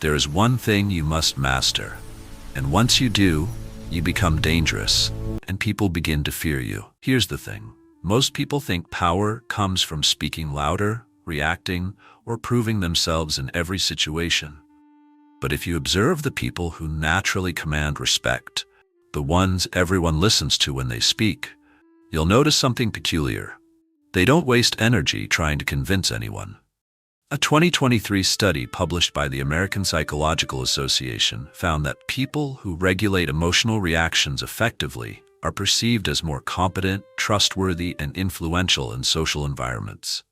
There is one thing you must master, and once you do, you become dangerous, and people begin to fear you. Here's the thing. Most people think power comes from speaking louder, reacting, or proving themselves in every situation. But if you observe the people who naturally command respect, the ones everyone listens to when they speak, you'll notice something peculiar. They don't waste energy trying to convince anyone. A 2023 study published by the American Psychological Association found that people who regulate emotional reactions effectively are perceived as more competent, trustworthy, and influential in social environments.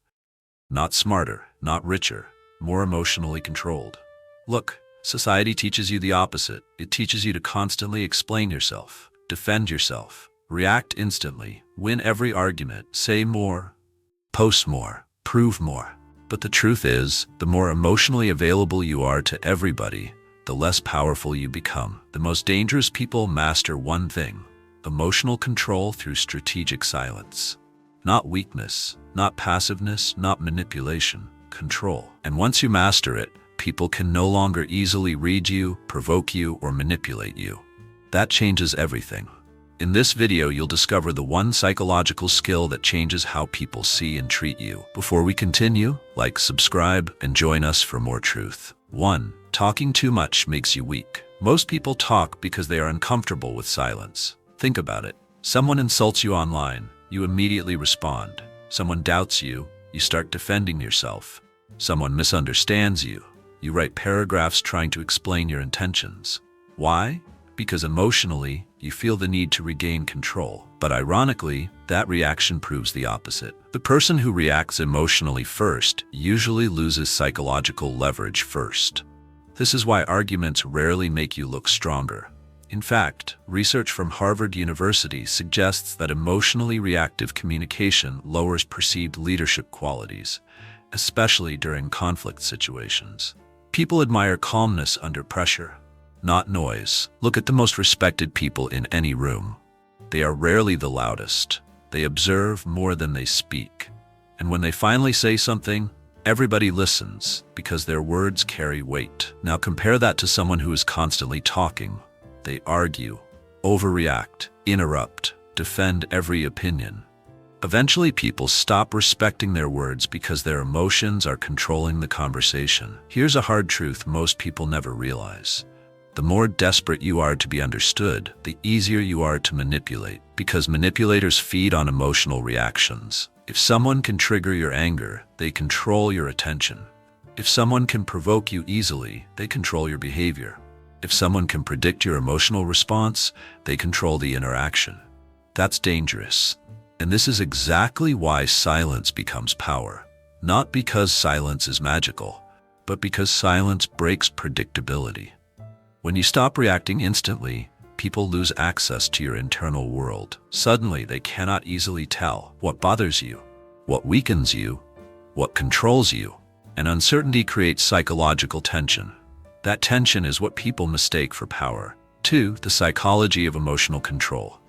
Not smarter, not richer, more emotionally controlled. Look, society teaches you the opposite. It teaches you to constantly explain yourself, defend yourself, react instantly, win every argument, say more, post more, prove more. But the truth is, the more emotionally available you are to everybody, the less powerful you become. The most dangerous people master one thing: emotional control through strategic silence. Not weakness, not passiveness, not manipulation, control. And once you master it, people can no longer easily read you, provoke you, or manipulate you. That changes everything. In this video, you'll discover the one psychological skill that changes how people see and treat you. Before we continue, like, subscribe, and join us for more truth. 1. Talking too much makes you weak. Most people talk because they are uncomfortable with silence. Think about it. Someone insults you online, you immediately respond. Someone doubts you, you start defending yourself. Someone misunderstands you, you write paragraphs trying to explain your intentions. Why? Because emotionally, you feel the need to regain control. But ironically, that reaction proves the opposite. The person who reacts emotionally first usually loses psychological leverage first. This is why arguments rarely make you look stronger. In fact, research from Harvard University suggests that emotionally reactive communication lowers perceived leadership qualities, especially during conflict situations. People admire calmness under pressure, not noise. Look at the most respected people in any room. They are rarely the loudest. They observe more than they speak. And when they finally say something, everybody listens because their words carry weight. Now compare that to someone who is constantly talking. They argue, overreact, interrupt, defend every opinion. Eventually, people stop respecting their words because their emotions are controlling the conversation. Here's a hard truth most people never realize. The more desperate you are to be understood, the easier you are to manipulate, because manipulators feed on emotional reactions. If someone can trigger your anger, they control your attention. If someone can provoke you easily, they control your behavior. If someone can predict your emotional response, they control the interaction. That's dangerous. And this is exactly why silence becomes power. Not because silence is magical, but because silence breaks predictability. When you stop reacting instantly, people lose access to your internal world. Suddenly, they cannot easily tell what bothers you, what weakens you, what controls you. And uncertainty creates psychological tension. That tension is what people mistake for power. 2. The psychology of emotional control.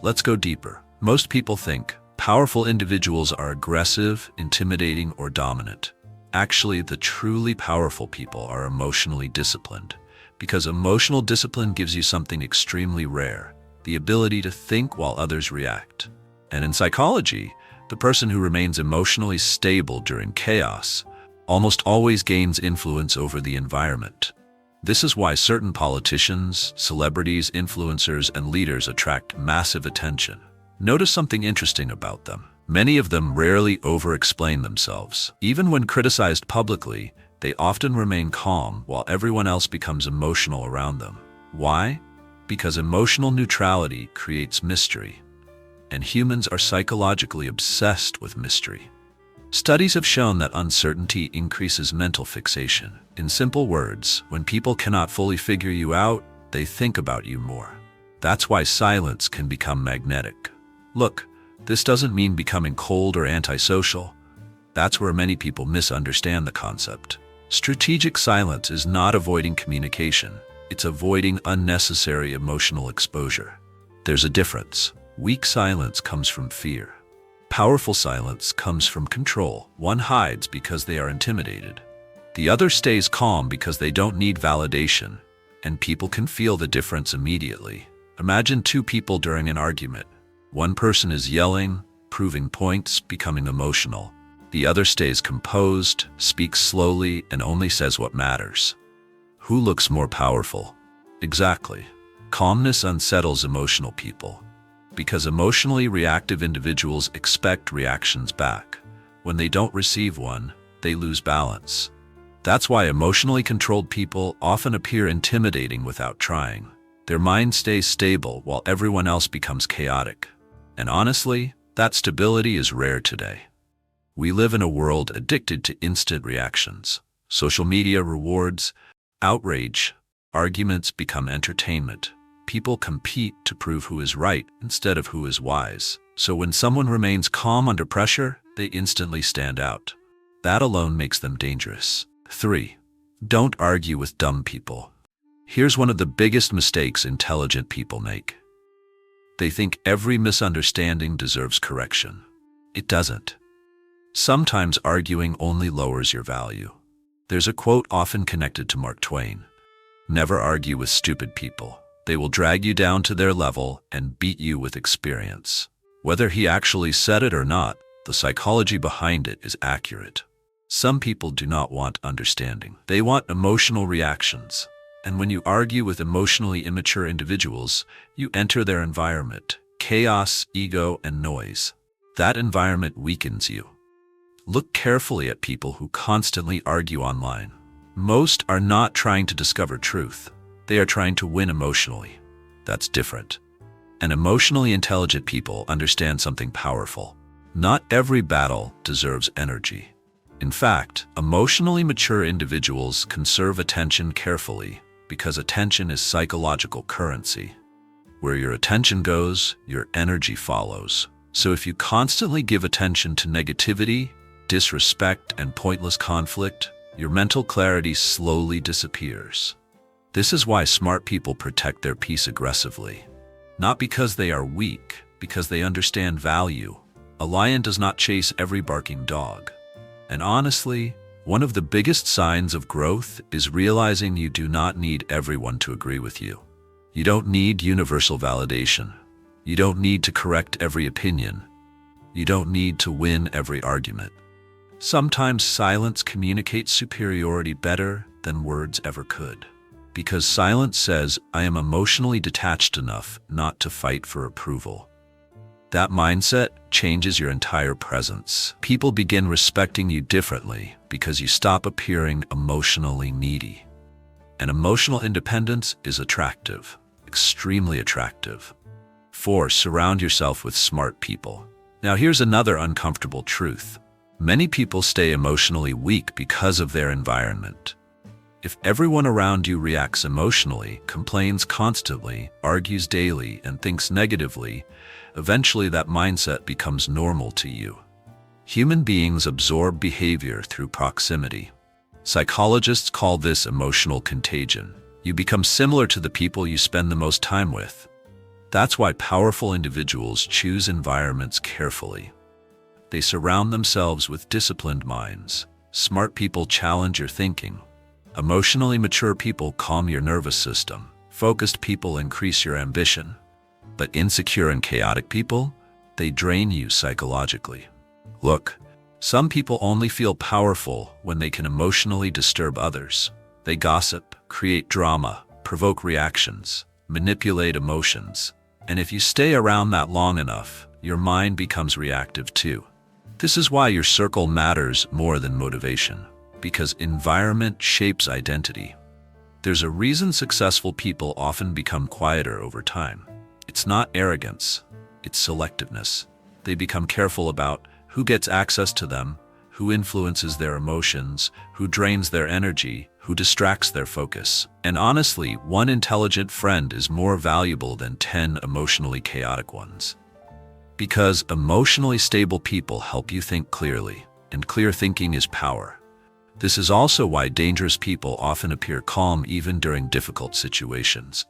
Let's go deeper. Most people think powerful individuals are aggressive, intimidating, or dominant. Actually, the truly powerful people are emotionally disciplined. Because emotional discipline gives you something extremely rare: the ability to think while others react. And in psychology, the person who remains emotionally stable during chaos almost always gains influence over the environment. This is why certain politicians, celebrities, influencers, and leaders attract massive attention. Notice something interesting about them. Many of them rarely over-explain themselves. Even when criticized publicly, they often remain calm while everyone else becomes emotional around them. Why? Because emotional neutrality creates mystery, and humans are psychologically obsessed with mystery. Studies have shown that uncertainty increases mental fixation. In simple words, when people cannot fully figure you out, they think about you more. That's why silence can become magnetic. Look, this doesn't mean becoming cold or antisocial. That's where many people misunderstand the concept. Strategic silence is not avoiding communication. It's avoiding unnecessary emotional exposure. There's a difference. Weak silence comes from fear. Powerful silence comes from control. One hides because they are intimidated. The other stays calm because they don't need validation, and people can feel the difference immediately. Imagine two people during an argument. One person is yelling, proving points, becoming emotional. The other stays composed, speaks slowly, and only says what matters. Who looks more powerful? Exactly. Calmness unsettles emotional people, because emotionally reactive individuals expect reactions back. When they don't receive one, they lose balance. That's why emotionally controlled people often appear intimidating without trying. Their mind stays stable while everyone else becomes chaotic. And honestly, that stability is rare today. We live in a world addicted to instant reactions. Social media rewards outrage. Arguments become entertainment. People compete to prove who is right instead of who is wise. So when someone remains calm under pressure, they instantly stand out. That alone makes them dangerous. 3. Don't argue with dumb people. Here's one of the biggest mistakes intelligent people make. They think every misunderstanding deserves correction. It doesn't. Sometimes arguing only lowers your value. There's a quote often connected to Mark Twain. Never argue with stupid people. They will drag you down to their level and beat you with experience. Whether he actually said it or not, the psychology behind it is accurate. Some people do not want understanding. They want emotional reactions. And when you argue with emotionally immature individuals, you enter their environment, chaos, ego, and noise. That environment weakens you. Look carefully at people who constantly argue online. Most are not trying to discover truth. They are trying to win emotionally. That's different. And emotionally intelligent people understand something powerful. Not every battle deserves energy. In fact, emotionally mature individuals conserve attention carefully because attention is psychological currency. Where your attention goes, your energy follows. So if you constantly give attention to negativity, disrespect, and pointless conflict, your mental clarity slowly disappears. This is why smart people protect their peace aggressively. Not because they are weak, because they understand value. A lion does not chase every barking dog. And honestly, one of the biggest signs of growth is realizing you do not need everyone to agree with you. You don't need universal validation. You don't need to correct every opinion. You don't need to win every argument. Sometimes silence communicates superiority better than words ever could. Because silence says, I am emotionally detached enough not to fight for approval. That mindset changes your entire presence. People begin respecting you differently because you stop appearing emotionally needy. And emotional independence is attractive, extremely attractive. 4. Surround yourself with smart people. Now here's another uncomfortable truth. Many people stay emotionally weak because of their environment. If everyone around you reacts emotionally, complains constantly, argues daily, and thinks negatively, eventually that mindset becomes normal to you. Human beings absorb behavior through proximity. Psychologists call this emotional contagion. You become similar to the people you spend the most time with. That's why powerful individuals choose environments carefully. They surround themselves with disciplined minds. Smart people challenge your thinking. Emotionally mature people calm your nervous system. Focused people increase your ambition. But insecure and chaotic people, they drain you psychologically. Look, some people only feel powerful when they can emotionally disturb others. They gossip, create drama, provoke reactions, manipulate emotions. And if you stay around that long enough, your mind becomes reactive too. This is why your circle matters more than motivation, because environment shapes identity. There's a reason successful people often become quieter over time. It's not arrogance, it's selectiveness. They become careful about who gets access to them, who influences their emotions, who drains their energy, who distracts their focus. And honestly, one intelligent friend is more valuable than 10 emotionally chaotic ones. Because emotionally stable people help you think clearly, and clear thinking is power. This is also why dangerous people often appear calm even during difficult situations.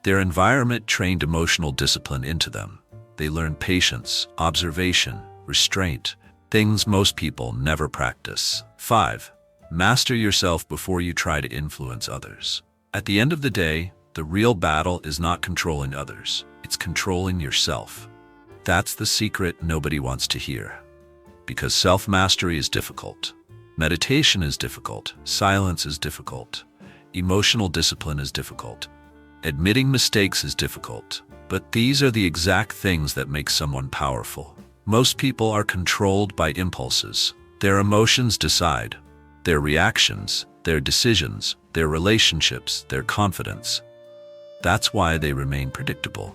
Their environment trained emotional discipline into them. They learn patience, observation, restraint, things most people never practice. 5. Master yourself before you try to influence others. At the end of the day, the real battle is not controlling others. It's controlling yourself. That's the secret nobody wants to hear. Because self-mastery is difficult. Meditation is difficult. Silence is difficult. Emotional discipline is difficult. Admitting mistakes is difficult. But these are the exact things that make someone powerful. Most people are controlled by impulses. Their emotions decide. Their reactions, their decisions, their relationships, their confidence. That's why they remain predictable.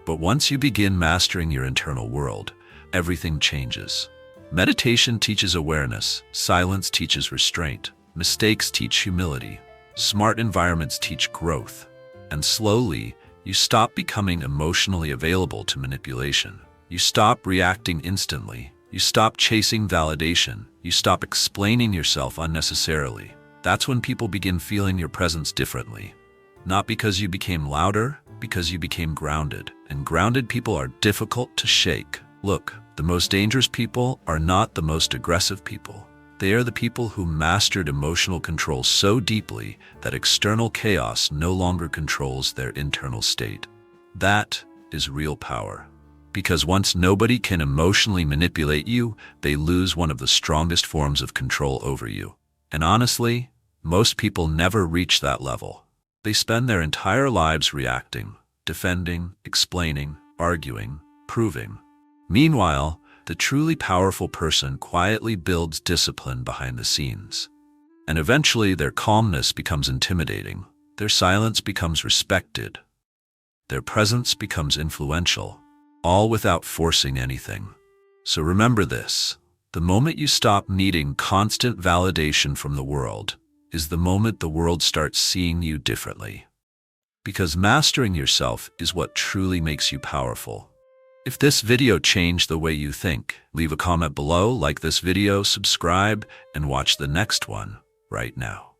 But once you begin mastering your internal world, everything changes. Meditation teaches awareness, silence teaches restraint, mistakes teach humility, smart environments teach growth, and slowly, you stop becoming emotionally available to manipulation. You stop reacting instantly. You stop chasing validation. You stop explaining yourself unnecessarily. That's when people begin feeling your presence differently. Not because you became louder, because you became grounded. And grounded people are difficult to shake. Look, the most dangerous people are not the most aggressive people. They are the people who mastered emotional control so deeply that external chaos no longer controls their internal state. That is real power. Because once nobody can emotionally manipulate you, they lose one of the strongest forms of control over you. And honestly, most people never reach that level. They spend their entire lives reacting, defending, explaining, arguing, proving. Meanwhile, the truly powerful person quietly builds discipline behind the scenes. And eventually their calmness becomes intimidating. Their silence becomes respected. Their presence becomes influential, all without forcing anything. So remember this, the moment you stop needing constant validation from the world is the moment the world starts seeing you differently. Because mastering yourself is what truly makes you powerful. If this video changed the way you think, leave a comment below, like this video, subscribe, and watch the next one right now.